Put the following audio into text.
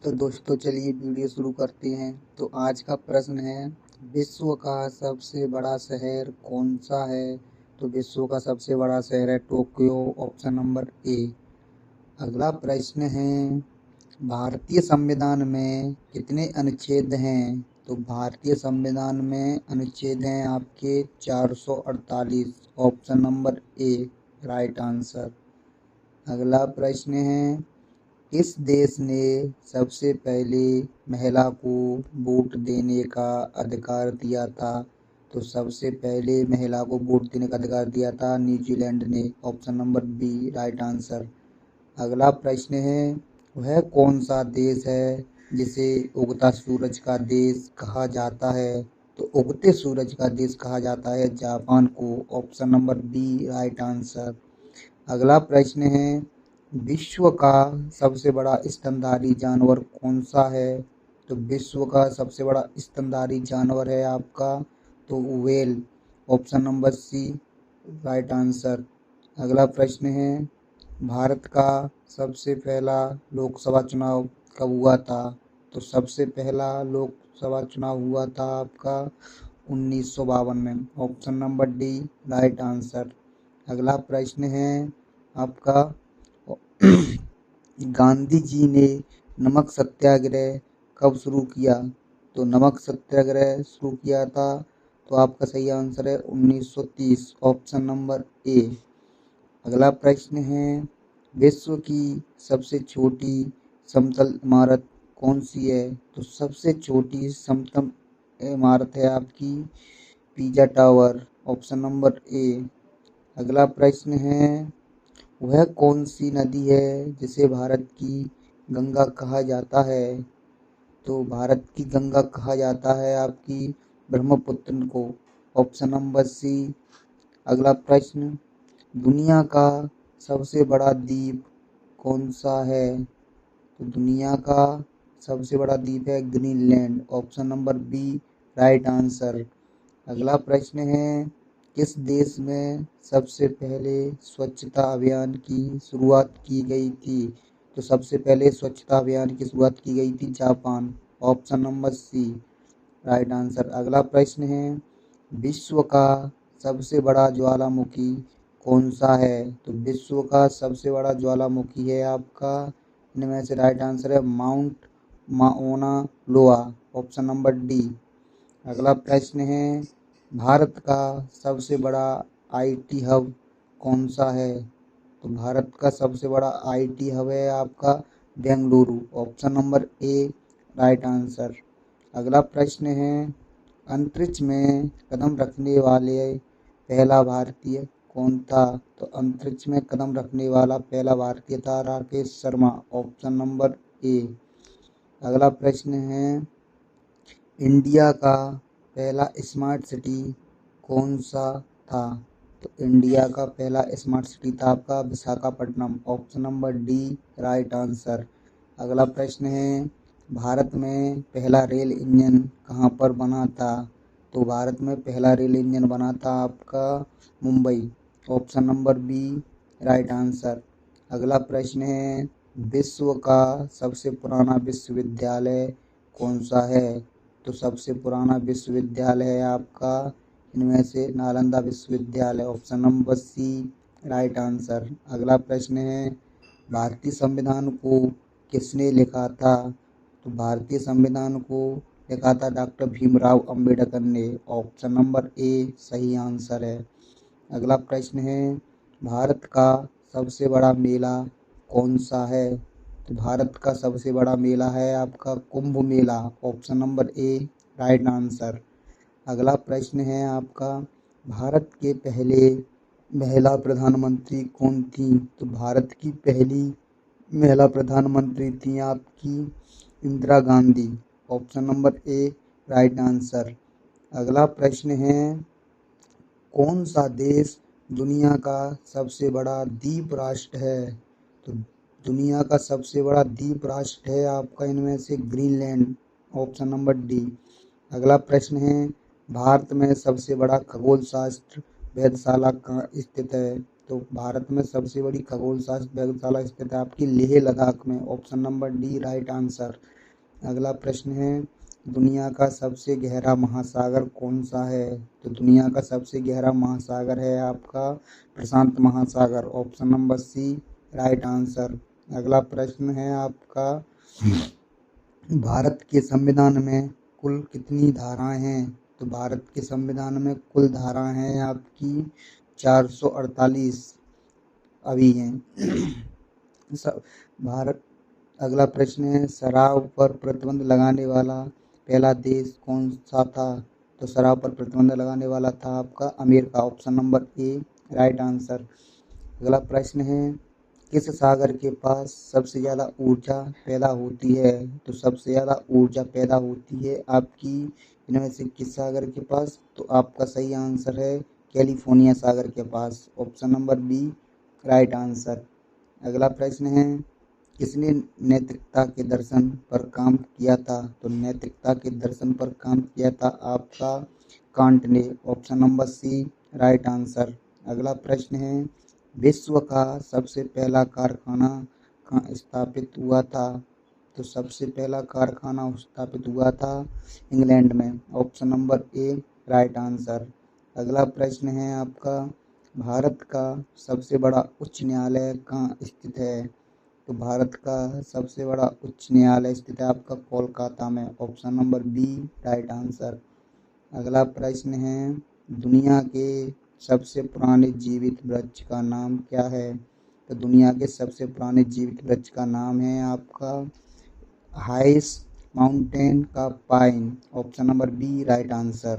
तो दोस्तों चलिए वीडियो शुरू करते हैं। तो आज का प्रश्न है, विश्व का सबसे बड़ा शहर कौन सा है? तो विश्व का सबसे बड़ा शहर है टोक्यो, ऑप्शन नंबर ए। अगला प्रश्न है, भारतीय संविधान में कितने अनुच्छेद हैं? तो भारतीय संविधान में अनुच्छेद हैं आपके 448, option number A right answer. अगला प्रश्न है, किस देश ने सबसे पहले महिला को वोट देने का अधिकार दिया था? तो सबसे पहले महिला को वोट देने का अधिकार दिया था न्यूजीलैंड ने, option number B right answer. अगला प्रश्न है, वह कौन सा देश है जिसे उगता सूरज का देश कहा जाता है? तो उगते सूरज का देश कहा जाता है जापान को, option number B right answer. अगला प्रश्न है, विश्व का सबसे बड़ा स्तनधारी जानवर कौन सा है? तो विश्व का सबसे बड़ा स्तनधारी जानवर है आपका तो whale, option number C right answer. अगला प्रश्न है, भारत का सबसे पहला लोकसभा चुनाव कब हुआ था? तो सबसे पहला लोकसभा चुनाव हुआ था आपका 1952 में, option number D right answer. अगला प्रश्न है आपका, गांधी जी ने नमक सत्याग्रह कब शुरू किया? तो नमक सत्याग्रह शुरू किया था, तो आपका सही आंसर है 1930, ऑप्शन नंबर ए। अगला प्रश्न है, विश्व की सबसे छोटी समतल इमारत कौन सी है? तो सबसे छोटी समतल इमारत है आपकी पिज़ा टावर, ऑप्शन नंबर ए। अगला प्रश्न है, वह कौन सी नदी है जिसे भारत की गंगा कहा जाता है? तो भारत की गंगा कहा जाता है आपकी ब्रह्मपुत्र को, ऑप्शन नंबर सी। अगला प्रश्न, दुनिया का सबसे बड़ा द्वीप कौन सा है? तो दुनिया का सबसे बड़ा द्वीप है Greenland, option number B right answer. अगला प्रश्न है, किस देश में सबसे पहले स्वच्छता अभियान की शुरुआत की गई थी? तो सबसे पहले स्वच्छता अभियान की शुरुआत की गई थी Japan, option number C right answer. अगला प्रश्न है, विश्व का सबसे बड़ा ज्वालामुखी कौन सा है? तो विश्व का सबसे बड़ा ज्वालामुखी है आपका, इनमें से राइट आंसर है माउंट माउना लोआ, ऑप्शन नंबर डी। अगला प्रश्न है, भारत का सबसे बड़ा आईटी हब कौन सा है? तो भारत का सबसे बड़ा आईटी हब है आपका Bengaluru, option number A right answer. अगला प्रश्न है, अंतरिक्ष में कदम रखने वाले पहला भारतीय कौन था? तो अंतरिक्ष में कदम रखने वाला पहला भारतीय था राकेश शर्मा, ऑप्शन नंबर ए। अगला प्रश्न है, इंडिया का पहला स्मार्ट सिटी कौन सा था? तो इंडिया का पहला स्मार्ट सिटी था आपका Visakhapatnam, option number D right answer. अगला प्रश्न है, भारत में पहला रेल इंजन कहाँ पर बना था? तो भारत में पहला रेल इंजन बना था आपका Mumbai, option number B right answer. अगला प्रश्न है, विश्व का सबसे पुराना विश्वविद्यालय कौन सा है? तो सबसे पुराना विश्वविद्यालय है आपका इनमें से नालंदा विश्वविद्यालय, option number C right answer. अगला प्रश्न है, भारतीय संविधान को किसने लिखा था? तो भारतीय संविधान को लिखा था डॉक्टर भीमराव अंबेडकर ने, ऑप्शन नंबर ए सही आंसर है। अगला प्रश्न है, भारत का सबसे बड़ा मेला कौन सा है? तो भारत का सबसे बड़ा मेला है आपका कुंभ मेला, option number A right answer. अगला प्रश्न है आपका, भारत के पहले महिला प्रधानमंत्री कौन थी? तो भारत की पहली महिला प्रधानमंत्री थी आपकी Indira Gandhi, option number A right answer. अगला प्रश्न है, कौन सा देश दुनिया का सबसे बड़ा द्वीप राष्ट्र है? तो दुनिया का सबसे बड़ा द्वीप राष्ट्र है आपका इनमें से ग्रीनलैंड, ऑप्शन नंबर डी। अगला प्रश्न है, भारत में सबसे बड़ा खगोल शास्त्र वेधशाला कहाँ स्थित है? तो भारत में सबसे बड़ी खगोल शास्त्र प्रयोगशाला स्थित है आपकी लेह लद्दाख में, option number D right answer. अगला प्रश्न है, दुनिया का सबसे गहरा महासागर कौन सा है? तो दुनिया का सबसे गहरा महासागर है आपका प्रशांत महासागर, option number C right answer. अगला प्रश्न है आपका, भारत के संविधान में कुल कितनी धाराएं हैं? तो भारत के संविधान में कुल धाराएं हैं आपकी 448 अभी हैं। भारत। अगला प्रश्न है, शराब पर प्रतिबंध लगाने वाला पहला देश कौन सा था? तो शराब पर प्रतिबंध लगाने वाला था आपका America, option number A right answer. अगला प्रश्न है, किस सागर के पास सबसे ज़्यादा ऊर्जा पैदा होती है? तो सबसे ज़्यादा ऊर्जा पैदा होती है आपकी इनमें से किस सागर के पास? तो आपका सही आंसर है कैलिफोर्निया सागर के पास, option number B right answer. अगला प्रश्न है, किसने नैतिकता के दर्शन पर काम किया था? तो नैतिकता के दर्शन पर काम किया था आपका कांट ने, option number C right answer. अगला प्रश्न है, विश्व का सबसे पहला कारखाना कहाँ स्थापित हुआ था? तो सबसे पहला कारखाना स्थापित हुआ था इंग्लैंड में, option number A right answer. अगला प्रश्न है आपका, भारत का सबसे बड़ा उच्च न्यायालय कहाँ स्थित है? तो भारत का सबसे बड़ा उच्च न्यायालय स्थित है आपका कोलकाता में, option number B right answer. अगला प्रश्न है, दुनिया के सबसे पुराने जीवित वृक्ष का नाम क्या है? तो दुनिया के सबसे पुराने जीवित वृक्ष का नाम है आपका हाइस माउंटेन का pine, option number B right answer.